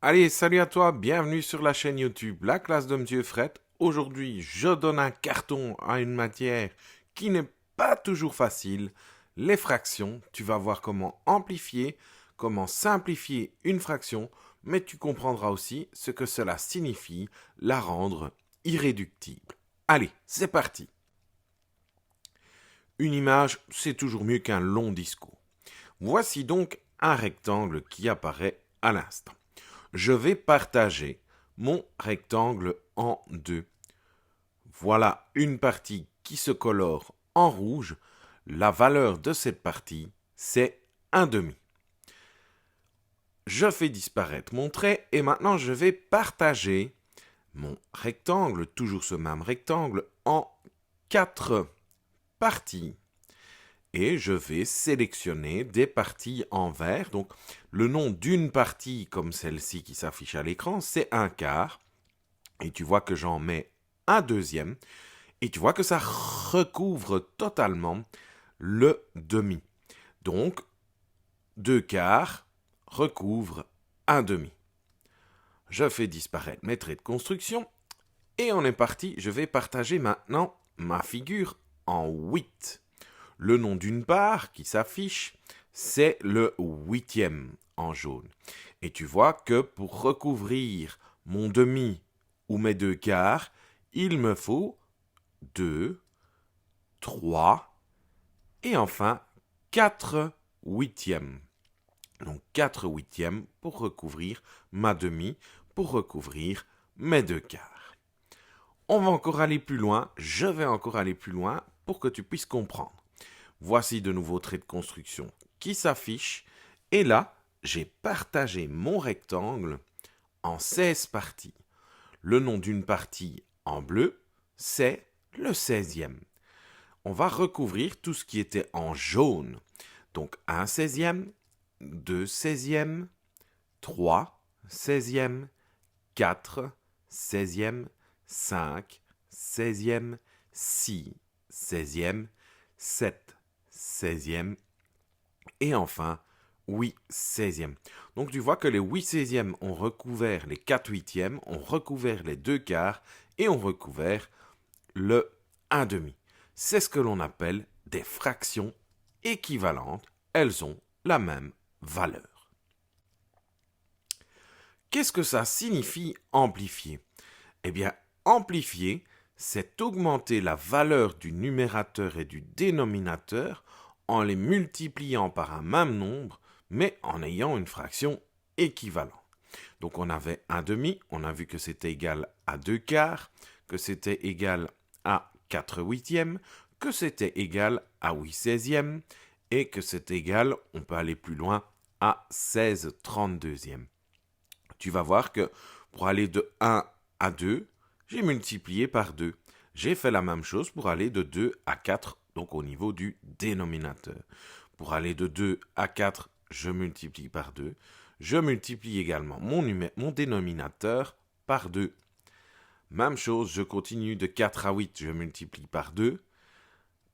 Allez, salut à toi, bienvenue sur la chaîne YouTube La classe de Monsieur Fred. Aujourd'hui, je donne un carton à une matière qui n'est pas toujours facile, les fractions. Tu vas voir comment amplifier, comment simplifier une fraction, mais tu comprendras aussi ce que cela signifie, la rendre irréductible. Allez, c'est parti. Une image, c'est toujours mieux qu'un long discours. Voici donc un rectangle qui apparaît à l'instant. Je vais partager mon rectangle en deux. Voilà une partie qui se colore en rouge. La valeur de cette partie, c'est 1,5. Je fais disparaître mon trait et maintenant je vais partager mon rectangle, toujours ce même rectangle, en 4 parties. Et je vais sélectionner des parties en vert. Donc, le nom d'une partie, comme celle-ci qui s'affiche à l'écran, c'est un quart. Et tu vois que j'en mets un deuxième. Et tu vois que ça recouvre totalement le demi. Donc, 2 quarts recouvre un demi. Je fais disparaître mes traits de construction. Et on est parti. Je vais partager maintenant ma figure en 8. Le nom d'une part qui s'affiche, c'est le 8e en jaune. Et tu vois que pour recouvrir mon demi ou mes 2 quarts, il me faut 2, 3 et enfin 4 huitièmes. Donc 4 huitièmes pour recouvrir ma demi, pour recouvrir mes 2 quarts. On va encore aller plus loin, je vais encore aller plus loin pour que tu puisses comprendre. Voici de nouveaux traits de construction qui s'affichent. Et là, j'ai partagé mon rectangle en 16 parties. Le nom d'une partie en bleu, c'est le 16e. On va recouvrir tout ce qui était en jaune. Donc 1 16e, 2 16e, 3 16e, 4 16e, 5 16e, 6 16e, 7 16e et enfin 8 16e. Donc tu vois que les 8 16e ont recouvert les 4 huitièmes, ont recouvert les 2 quarts et ont recouvert le 1,5. C'est ce que l'on appelle des fractions équivalentes. Elles ont la même valeur. Qu'est-ce que ça signifie amplifier ? Eh bien, amplifier, c'est augmenter la valeur du numérateur et du dénominateur en les multipliant par un même nombre, mais en ayant une fraction équivalente. Donc on avait 1,5, on a vu que c'était égal à 2 quarts, que c'était égal à 4 huitièmes, que c'était égal à 8 seizièmes, et que c'est égal, on peut aller plus loin, à 16 32e. Tu vas voir que pour aller de 1 à 2, j'ai multiplié par 2. J'ai fait la même chose pour aller de 2 à 4, donc au niveau du dénominateur. Pour aller de 2 à 4, je multiplie par 2. Je multiplie également mon dénominateur par 2. Même chose, je continue de 4 à 8, je multiplie par 2.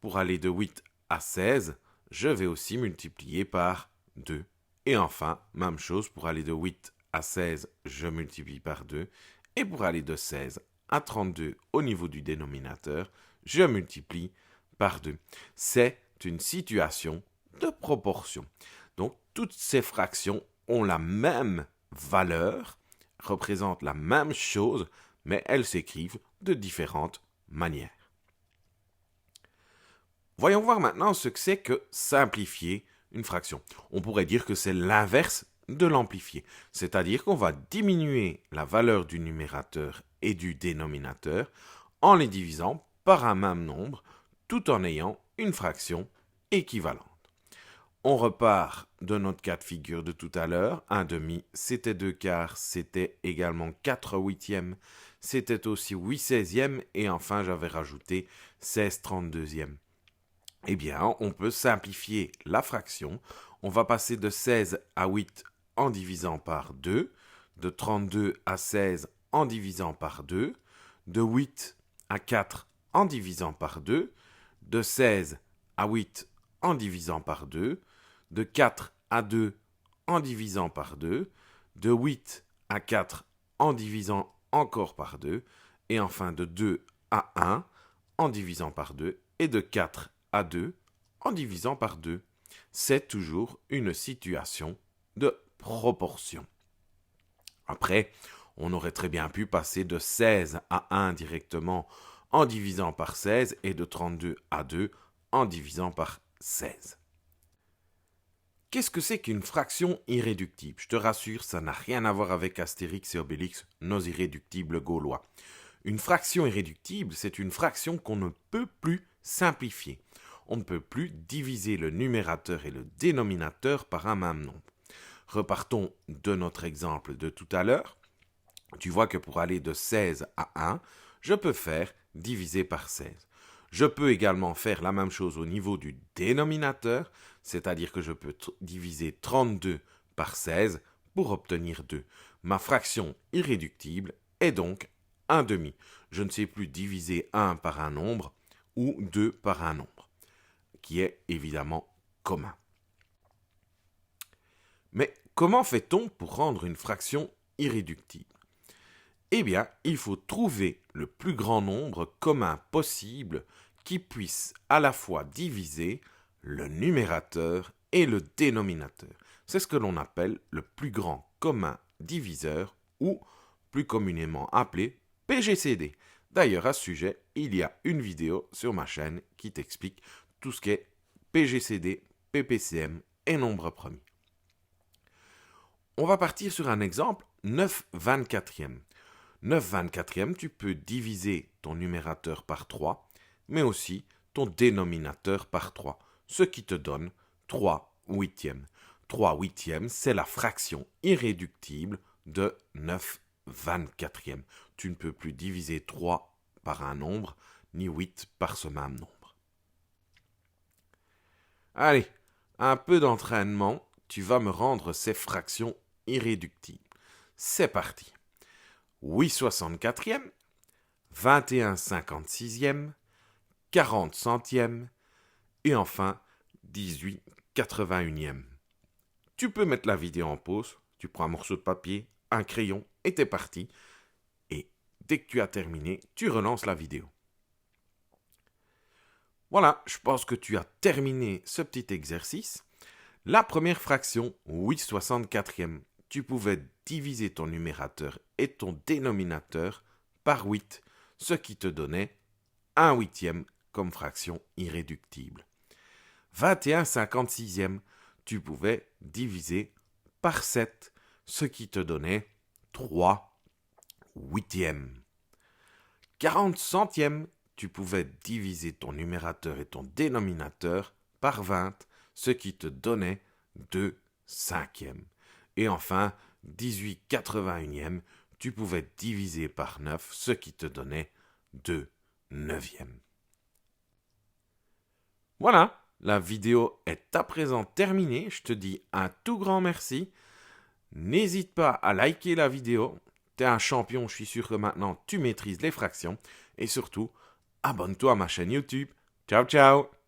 Pour aller de 8 à 16, je vais aussi multiplier par 2. Et enfin, même chose, pour aller de 8 à 16, je multiplie par 2. Et pour aller de 16 à 32 au niveau du dénominateur, je multiplie par 2. C'est une situation de proportion. Donc, toutes ces fractions ont la même valeur, représentent la même chose, mais elles s'écrivent de différentes manières. Voyons voir maintenant ce que c'est que simplifier une fraction. On pourrait dire que c'est l'inverse de l'amplifier, c'est-à-dire qu'on va diminuer la valeur du numérateur et du dénominateur en les divisant par un même nombre, tout en ayant une fraction équivalente. On repart de notre cas de figure de tout à l'heure. 1,5, c'était 2 quarts, c'était également 4 huitièmes, c'était aussi 8 seizièmes, et enfin j'avais rajouté 16 32e. Eh bien, on peut simplifier la fraction. On va passer de 16 à 8 en divisant par 2, de 32 à 16 en divisant par 2, de 8 à 4 en divisant par 2, de 16 à 8 en divisant par 2, de 4 à 2 en divisant par 2, de 8 à 4 en divisant encore par 2, et enfin de 2 à 1 en divisant par 2, et de 4 à 2 en divisant par 2. C'est toujours une situation de proportion. Après, on aurait très bien pu passer de 16 à 1 directement en divisant par 16 et de 32 à 2 en divisant par 16. Qu'est-ce que c'est qu'une fraction irréductible? Je te rassure, ça n'a rien à voir avec Astérix et Obélix, nos irréductibles gaulois. Une fraction irréductible, c'est une fraction qu'on ne peut plus simplifier. On ne peut plus diviser le numérateur et le dénominateur par un même nombre. Repartons de notre exemple de tout à l'heure. Tu vois que pour aller de 16 à 1, je peux faire diviser par 16. Je peux également faire la même chose au niveau du dénominateur, c'est-à-dire que je peux diviser 32 par 16 pour obtenir 2. Ma fraction irréductible est donc 1 demi. Je ne sais plus diviser 1 par un nombre ou 2 par un nombre, qui est évidemment commun. Mais comment fait-on pour rendre une fraction irréductible? Eh bien, il faut trouver le plus grand nombre commun possible qui puisse à la fois diviser le numérateur et le dénominateur. C'est ce que l'on appelle le plus grand commun diviseur ou plus communément appelé PGCD. D'ailleurs, à ce sujet, il y a une vidéo sur ma chaîne qui t'explique tout ce qu'est PGCD, PPCM et nombre premier. On va partir sur un exemple 9/24e. 9/24e, tu peux diviser ton numérateur par 3, mais aussi ton dénominateur par 3, ce qui te donne 3/8. 3/8, c'est la fraction irréductible de 9/24e. Tu ne peux plus diviser 3 par un nombre, ni 8 par ce même nombre. Allez, un peu d'entraînement, tu vas me rendre ces fractions irréductibles. C'est parti. 8/64e, 21/56e, 40 centièmes et enfin 18/81e. Tu peux mettre la vidéo en pause, tu prends un morceau de papier, un crayon et t'es parti. Et dès que tu as terminé, tu relances la vidéo. Voilà, je pense que tu as terminé ce petit exercice. La première fraction, 8/64e, tu pouvais diviser ton numérateur et ton dénominateur par 8, ce qui te donnait 1/8 comme fraction irréductible. 21/56e, tu pouvais diviser par 7, ce qui te donnait 3/8. 40 centièmes, tu pouvais diviser ton numérateur et ton dénominateur par 20, ce qui te donnait 2/5. Et enfin, 18/81e, tu pouvais diviser par 9, ce qui te donnait 2/9. Voilà, la vidéo est à présent terminée. Je te dis un tout grand merci. N'hésite pas à liker la vidéo. T'es un champion, je suis sûr que maintenant tu maîtrises les fractions. Et surtout, abonne-toi à ma chaîne YouTube. Ciao, ciao!